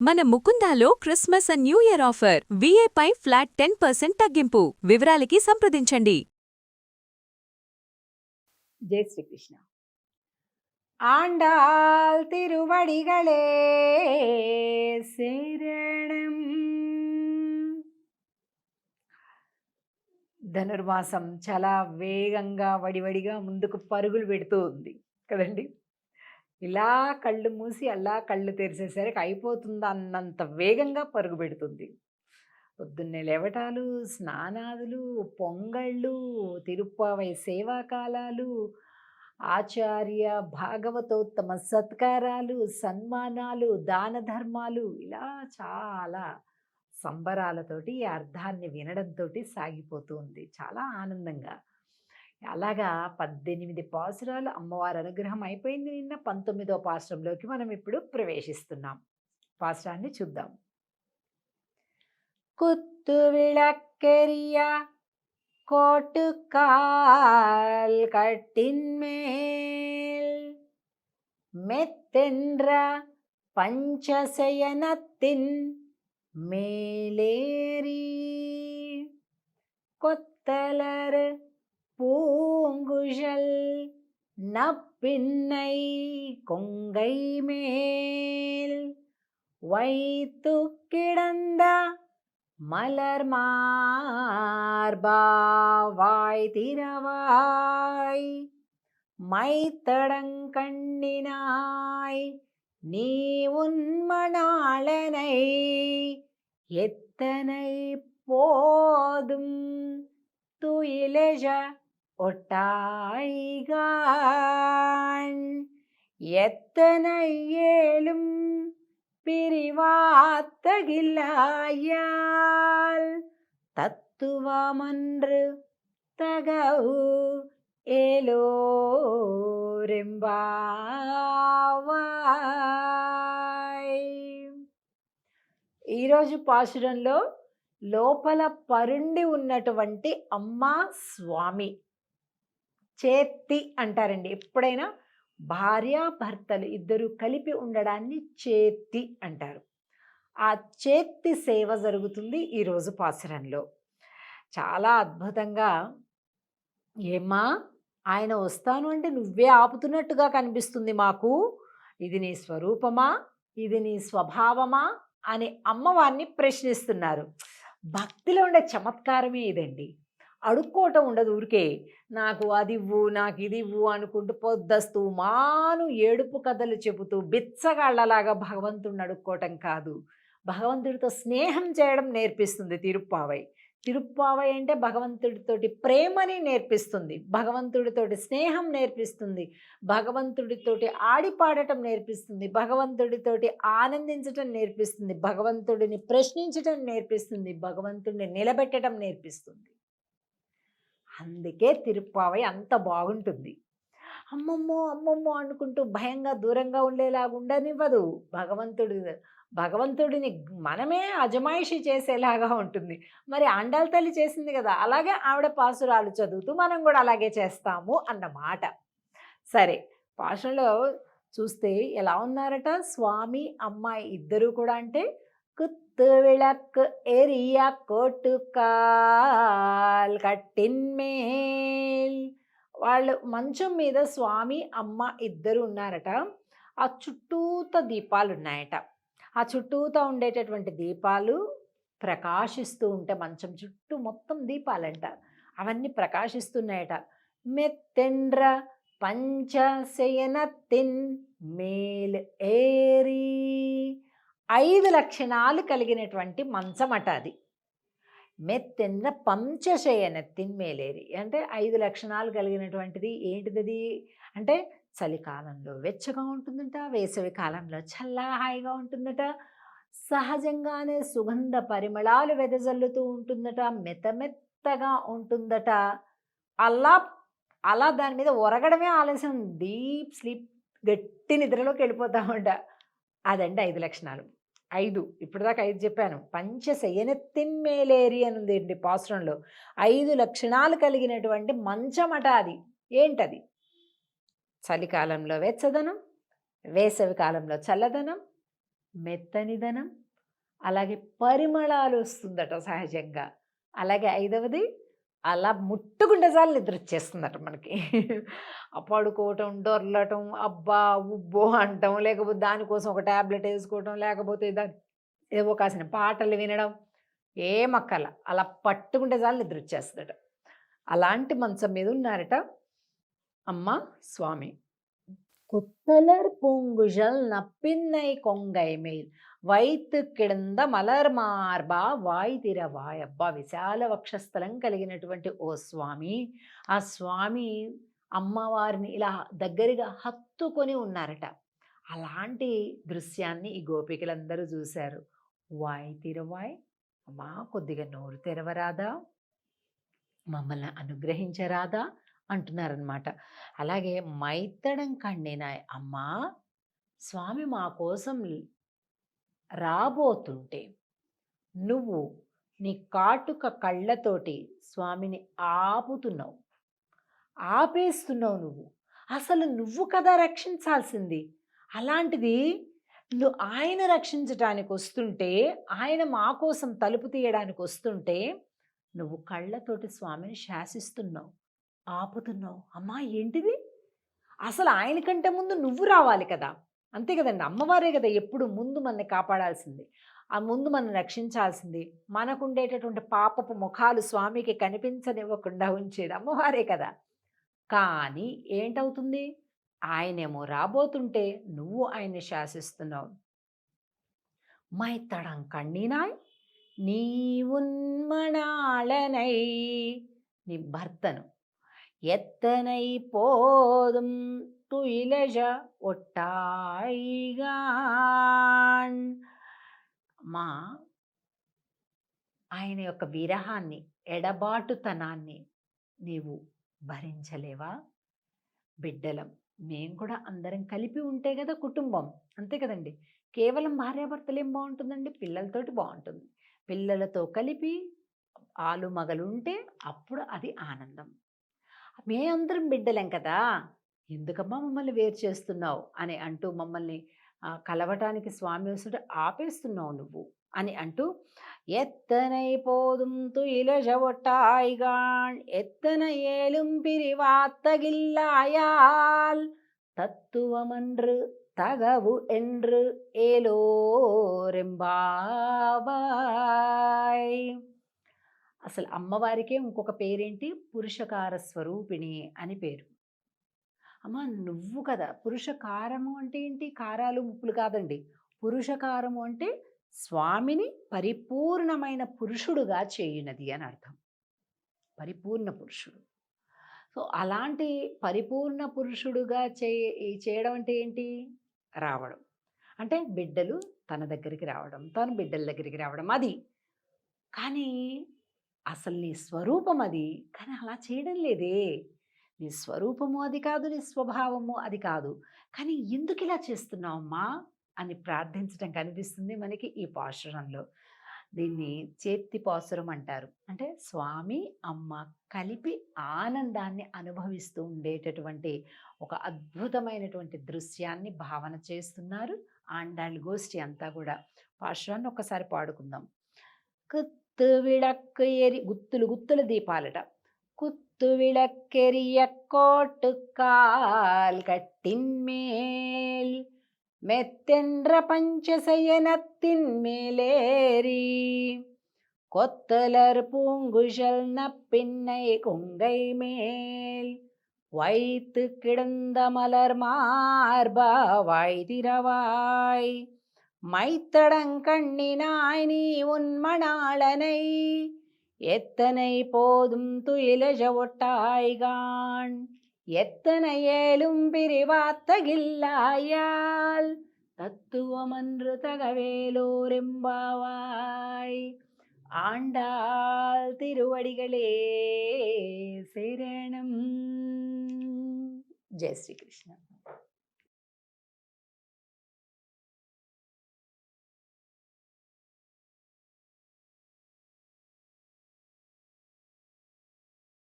మన ముకుందాలో Christmas and new year offer విఏపై ఫ్లాట్ 10% తగ్గింపు. వివరాలకి సంప్రదించండి. జై శ్రీకృష్ణ. ఆండాల్ తిరువడిగళే శరణం. ధనుర్మాసం చాలా వేగంగా వడివడిగా ముందుకు పరుగులు పెడుతూ ఉంది కదండి. ఇలా కళ్ళు మూసి అలా కళ్ళు తెరిచేసరికి అయిపోతుందా అన్నంత వేగంగా పరుగు పెడుతుంది. పొద్దున్నే లేవటాలు, స్నానాదులు, పొంగళ్ళు, తిరుప్పావై సేవాకాలాలు, ఆచార్య భాగవతోత్తమ సత్కారాలు, సన్మానాలు, దాన ధర్మాలు, ఇలా చాలా సంబరాలతోటి ఈ అర్థాన్ని వినడంతో సాగిపోతూ ఉంది చాలా ఆనందంగా. అలాగా 18 పాసురాలు అమ్మవారి అనుగ్రహం అయిపోయింది. నిన్న 19వ పాసురంలోకి మనం ఇప్పుడు ప్రవేశిస్తున్నాం. పాసురాన్ని చూద్దాం. குத்து விளக்கெரிய கோட்டுக்கால் கட்டின்மேல் மெத்தென்ற பஞ்சசயனத்தின் மேலேறி கொத்தலர் பூங்குழல் நப்பின்னை கொங்கை மேல் வைத்து கிடந்த மலர் மார்பாவாய் திரவாய் மைத்தடங்கண்ணினாய் நீ உன்மணாளனை எத்தனை போதும் துயிலெழ ஒட்டாய்கான் எத்தனை ஏழும் பிரிவாத்தகில்லாயால் தத்துவமன்று தகவு ఏలోరెంబావాయ్. ఈరోజు పాశురంలో లోపల పరుండి ఉన్నటువంటి అమ్మా స్వామి చేత్తి అంటారండి. ఎప్పుడైనా భార్యాభర్తలు ఇద్దరు కలిపి ఉండడాన్ని చేత్తి అంటారు. ఆ చేత్తి సేవ జరుగుతుంది ఈరోజు పాసురంలో. చాలా అద్భుతంగా, ఏమ్మా ఆయన వస్తాను అంటే నువ్వే ఆపుతున్నట్టుగా కనిపిస్తుంది మాకు, ఇది నీ స్వరూపమా, ఇది నీ స్వభావమా అని అమ్మవారిని ప్రశ్నిస్తున్నారు. భక్తిలో ఉండే చమత్కారమే ఇదండి. అడుక్కోవటం ఉండదు ఊరికే, నాకు అది ఇవ్వు, నాకు ఇది ఇవ్వు అనుకుంటూ పొద్దస్తూ మాను ఏడుపు కథలు చెబుతూ బిచ్చగాళ్లలాగా భగవంతుడిని అడుక్కోవటం కాదు. భగవంతుడితో స్నేహం చేయడం నేర్పిస్తుంది తిరుప్పావై. తిరుప్పావై అంటే భగవంతుడితోటి ప్రేమని నేర్పిస్తుంది, భగవంతుడితోటి స్నేహం నేర్పిస్తుంది, భగవంతుడితోటి ఆడిపాడటం నేర్పిస్తుంది, భగవంతుడితోటి ఆనందించటం నేర్పిస్తుంది, భగవంతుడిని ప్రశ్నించటం నేర్పిస్తుంది, భగవంతుడిని నిలబెట్టడం నేర్పిస్తుంది. అందుకే తిరుప్పావై అంత బాగుంటుంది. అమ్మమ్మో అమ్మమ్మో అనుకుంటూ భయంగా దూరంగా ఉండేలాగా ఉండనివ్వదు. భగవంతుడిని మనమే అజమాయిషి చేసేలాగా ఉంటుంది. మరి ఆండాల్ తల్లి చేసింది కదా, అలాగే ఆవిడ పాసురాలు చదువుతూ మనం కూడా అలాగే చేస్తాము అన్నమాట. సరే, పాసురంలో చూస్తే ఎలా ఉన్నారట స్వామి అమ్మాయి ఇద్దరు కూడా అంటే குத்து விளக்கு எரிய కోటుకాల్ కట్టిన్మేల్. వాళ్ళు మంచం మీద స్వామి అమ్మ ఇద్దరు ఉన్నారట. ఆ చుట్టూత దీపాలు ఉన్నాయట. ఆ చుట్టూతా ఉండేటటువంటి దీపాలు ప్రకాశిస్తూ ఉంటే, మంచం చుట్టూ మొత్తం దీపాలంట, అవన్నీ ప్రకాశిస్తున్నాయట. మెత్తెండ్ర పంచశయనతిన్ మేల్ ఏరి. 5 లక్షణాలు కలిగినటువంటి మంచమట అది. మెత్తెండ్ర పంచశయనతిన్ మేలేరి అంటే 5 లక్షణాలు కలిగినటువంటిది. ఏంటిది అంటే చలికాలంలో వెచ్చగా ఉంటుందట, వేసవి కాలంలో చల్లగా హాయిగా ఉంటుందట, సహజంగానే సుగంధ పరిమళాలు వెదజల్లుతూ ఉంటుందట, మెత్తమెత్తగా ఉంటుందట. అలా అలా దాని మీద ఒరగడమే ఆలస్యం, డీప్ స్లీప్, గట్టి నిద్రలోకి వెళ్ళిపోతామంట. అదండి 5 లక్షణాలు. 5 ఇప్పుడు దాకా 5 చెప్పాను. పంచశయనతిన్ మేలేరి అని ఉందండి పాసురంలో. 5 లక్షణాలు కలిగినటువంటి మంచమట అది. ఏంటది? చలికాలంలో వెచ్చదనం, వేసవి కాలంలో చల్లదనం, మెత్తనిదనం, అలాగే పరిమళాలు వస్తుందట సహజంగా. అలాగే ఐదవది అలా ముట్టుకుంటే చాలు నిద్ర వచ్చేస్తుందట మనకి. పడుకోవటం, డొర్లటం, అబ్బా! ఉబ్బో అంటం, లేకపోతే దానికోసం ఒక టాబ్లెట్ వేసుకోవటం, లేకపోతే ఏవో కాసిన పాటలు వినడం, ఏమక్కల అలా పట్టుకుంటే చాలు నిద్ర వచ్చేస్తుందట. అలాంటి మంచం మీద ఉన్నారట అమ్మ స్వామి. குத்தலர் பூங்குழல் நப்பின்னை கொங்கை மேல் వైతు కింద మలర్ మార్బా వాయ్ తిరవాయ్. అబ్బా, విశాల వక్షస్థలం కలిగినటువంటి ఓ స్వామి, ఆ స్వామి అమ్మవారిని ఇలా దగ్గరగా హత్తుకొని ఉన్నారట. అలాంటి దృశ్యాన్ని ఈ గోపికలందరూ చూశారు. వాయ్ తిరవాయ్, అమ్మా కొద్దిగా నోరు తెరవరాదా, మమ్మల్ని అనుగ్రహించరాదా అంటున్నారనమాట. అలాగే మైత్తడం కండినాయ్, అమ్మా స్వామి మా కోసం రాబోతుంటే నువ్వు నీ కాటుక కళ్ళతోటి స్వామిని ఆపుతున్నావు, ఆపేస్తున్నావు. అసలు నువ్వు కదా రక్షించాల్సింది. అలాంటిది ఆయన రక్షించటానికి వస్తుంటే, ఆయన మా కోసం తలుపు తీయడానికి వస్తుంటే నువ్వు కళ్ళతోటి స్వామిని శాసిస్తున్నావు, ఆపుతున్నావు. అమ్మా ఏంటిది? అసలు ఆయన కంటే ముందు నువ్వు రావాలి కదా, అంతే కదండి. అమ్మవారే కదా ఎప్పుడు ముందు మనల్ని కాపాడాల్సింది, ఆ ముందు మనం రక్షించాల్సింది. మనకుండేటటువంటి పాపపు ముఖాలు స్వామికి కనిపించనివ్వకుండా ఉంచేది అమ్మవారే కదా. కానీ ఏంటవుతుంది, ఆయనేమో రాబోతుంటే నువ్వు ఆయన్ని శాసిస్తున్నావు. మైత్తడం కಣ್ணிనాయ్ నీ ఉన్మణాళనై, నీ భర్తను ఎత్తనై పోదుం తుయిలజ ఒట్టాయిగాన్. మా ఆయన యొక్క విరహాన్ని, ఎడబాటుతనాన్ని నీవు భరించలేవా? బిడ్డలం మేము కూడా అందరం కలిపి ఉంటే కదా కుటుంబం, అంతే కదండి. కేవలం భార్యాభర్తలు ఏం బాగుంటుందండి, పిల్లలతోటి బాగుంటుంది. పిల్లలతో కలిపి ఆలు మగలు ఉంటే అప్పుడు అది ఆనందం. మేమందరం బిడ్డలేం కదా, ఎందుకమ్మా మమ్మల్ని వేరు చేస్తున్నావు అని అంటూ మమ్మల్ని కలవటానికి స్వామి వస్తుంటే ఆపేస్తున్నావు నువ్వు అని అంటూ, ఎత్తనై పోదుం తుయిలజ ఒట్టాయిగాన్ ఎత్తన ఏలుం పిరివాత్తగిల్లాయాల్ తత్తువమన్రు తగవు ఎండ్రు ఏలోరెంబావాయ్. అసలు అమ్మవారికే ఇంకొక పేరేంటి, పురుషకార స్వరూపిణి అని పేరు. అమ్మ నువ్వు కదా, పురుషకారము అంటే ఏంటి, కారాలు ముప్పులు కాదండి. పురుషకారము అంటే స్వామిని పరిపూర్ణమైన పురుషుడుగా చేయునది అని అర్థం, పరిపూర్ణ పురుషుడు. సో అలాంటి పరిపూర్ణ పురుషుడుగా చేయడం అంటే ఏంటి, రావడం అంటే బిడ్డలు తన దగ్గరికి రావడం, తను బిడ్డల దగ్గరికి రావడం, అది. కానీ అసలు నీ స్వరూపం అది, కానీ అలా చేయడం లేదే. నీ స్వరూపము అది కాదు, నీ స్వభావము అది కాదు, కానీ ఎందుకు ఇలా చేస్తున్నావమ్మా అని ప్రార్థించడం కనిపిస్తుంది మనకి ఈ పాశురంలో. దీన్ని చేతి పాసురం అంటారు. అంటే స్వామి అమ్మ కలిపి ఆనందాన్ని అనుభవిస్తూ ఉండేటటువంటి ఒక అద్భుతమైనటువంటి దృశ్యాన్ని భావన చేస్తున్నారు ఆండాళ్ళ గోష్ఠి అంతా కూడా. పాశురాన్ని ఒక్కసారి పాడుకుందాం. కుత్తు విளக்கு ఎరి, గుత్తులు గుత్తుల దీపాలట. குத்து விளக்கெரிய கோட்டுக்கால் கட்டின்மேல் மெத்தென்ற பஞ்சசயனத்தின் மேலேறி கொத்தலர் பூங்குழல் நப்பின்னை கொங்கை மேல் வைத்து கிடந்த மலர் மார்பா வாய் திரவாய். மைத்தடங்கண்ணினாய் நீ உன்மணாளனை எத்தனை போதும் துயிலஜ ஒட்டாய்கான் எத்தனை ஏலும் பிரிவாத்தகில்லாயால் தத்துவமன்று தகவேலோரெம்பாவாய். ஆண்டாள் திருவடிகளே சரணம். ஜெய் ஸ்ரீ கிருஷ்ண.